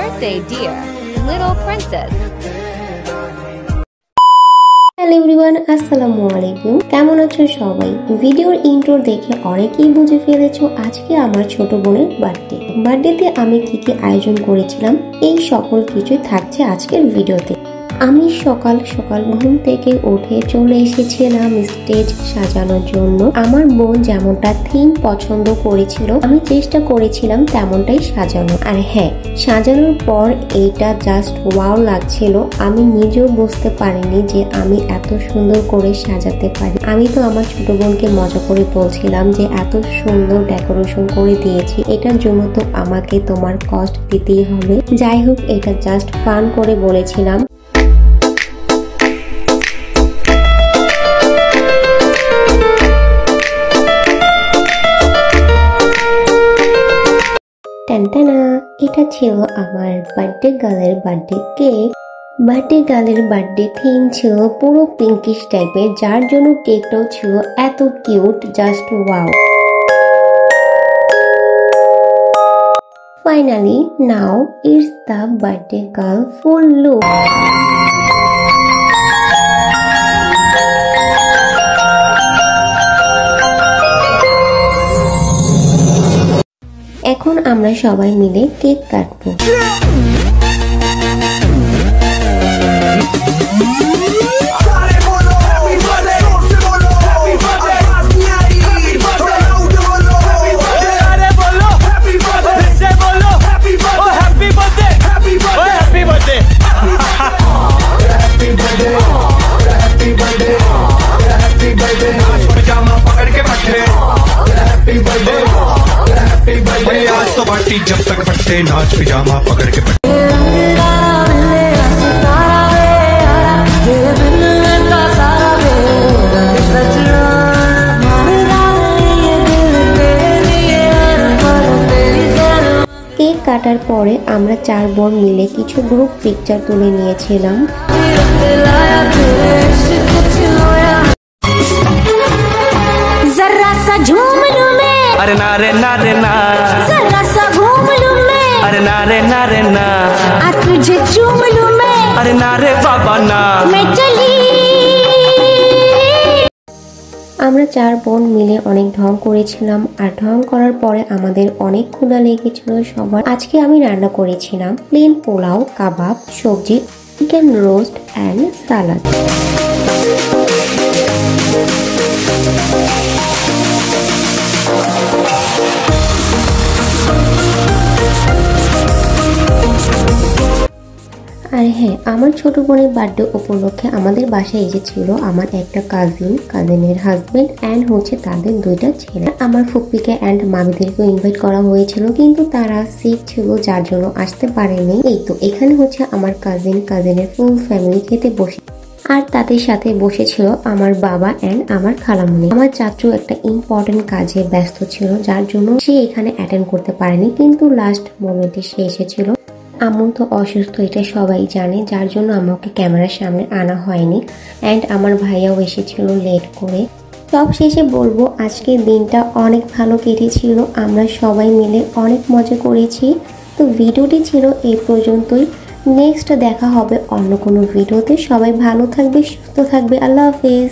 birthday, dear little princess. Hello everyone, আসসালামু আলাইকুম। কেমন আছো সবাই? ভিডিওর ইন্ট্রো দেখে অনেকেই বুঝে ফেলেছো আজকে আমার ছোট বোনের বার্থডেতে আমি কি কি আয়োজন করেছিলাম এই সকল কিছু থাকছে আজকের ভিডিওতে। আমি সকাল সকাল ঘুম থেকে উঠে চলে এসেছিলাম স্টেজ সাজানোর জন্য। আমার বোন যেমনটা থিম পছন্দ করেছিল আমি চেষ্টা করেছিলাম তেমনটাই সাজানো। আর হ্যাঁ, সাজানোর পর এইটা জাস্ট ওয়াও লাগছিল। আমি নিজেও বুঝতে পারিনি যে আমি এত সুন্দর করে সাজাতে পারি। আমি তো আমার ছোট বোনকে মজা করে বলছিলাম যে এত সুন্দর ডেকোরেশন করে দিয়েছি, এটার জন্য তো আমাকে তোমার কস্ট দিতেই হবে। যাই হোক, এটা জাস্ট ফান করে বলেছিলাম। এটা ছিল আমার বার্থডে গার্লের বার্থডে কেক। বার্থডে গার্লের বার্থডে থিম ছিল পুরো পিঙ্কিশ টাইপের, যার জন্য কেকটাও ছিল এত cute, just wow. Finally now it's the birthday girl full look. এখন আমরা সবাই মিলে কেক কাটবো। जब तक फटते नाच पिजामा पकड़ के কেক কাটার পরে আমরা 4 বোন মিলে কিছু গ্রুপ পিকচার তুলে নিয়েছিলাম। अरे ना रे ना रे ना, जरा सा घूम लूं मैं, अरे ना रे ना रे ना, आ तुझे चूम लूं मैं, अरे ना रे बाबा ना, मैं चली। আমরা 4 বোন মিলে অনেক ঢং করেছিলাম। আর ঢং করার পরে আমাদের অনেক ক্ষুধা লেগেছিল সবার। আজকে আমি রান্না করেছিলাম প্লেন পোলাও, কাবাব, সবজি, চিকেন রোস্ট অ্যান্ড সালাদ। আর হ্যাঁ, আমার ছোট বোনের বার্থডে উপলক্ষে আমাদের বাসায় এসেছিল আমার একটা কাজিনের হাজবেন্ড অ্যান্ড হচ্ছে তাদের 2টা ছেলে। আমার ফুপ্পিকে অ্যান্ড মামিদেরকেও ইনভাইট করা হয়েছিল, কিন্তু তারা সিক ছিল যার জন্য আসতে পারেনি। এই তো এখানে হচ্ছে আমার কাজিনের ফুল ফ্যামিলি খেতে বসে, আর তাদের সাথে বসেছিল আমার বাবা অ্যান্ড আমার খালামণি। আমার চাচু একটা ইম্পর্টেন্ট কাজে ব্যস্ত ছিল যার জন্য সে এখানে অ্যাটেন্ড করতে পারেনি, কিন্তু লাস্ট মোমেন্টে সে এসেছিল। আম্মু তো অসুস্থ, এটা সবাই জানে, যার জন্য আমাকে ক্যামেরার সামনে আনা হয়নি। অ্যান্ড আমার ভাইয়াও এসেছিল লেট করে। সব শেষে বলবো আজকের দিনটা অনেক ভালো কেটেছিল, আমরা সবাই মিলে অনেক মজা করেছি। তো ভিডিওটি ছিল এই পর্যন্তই। নেক্সট দেখা হবে অন্য কোনো ভিডিওতে। সবাই ভালো থাকবে, সুস্থ থাকবে। আল্লাহ হাফেজ।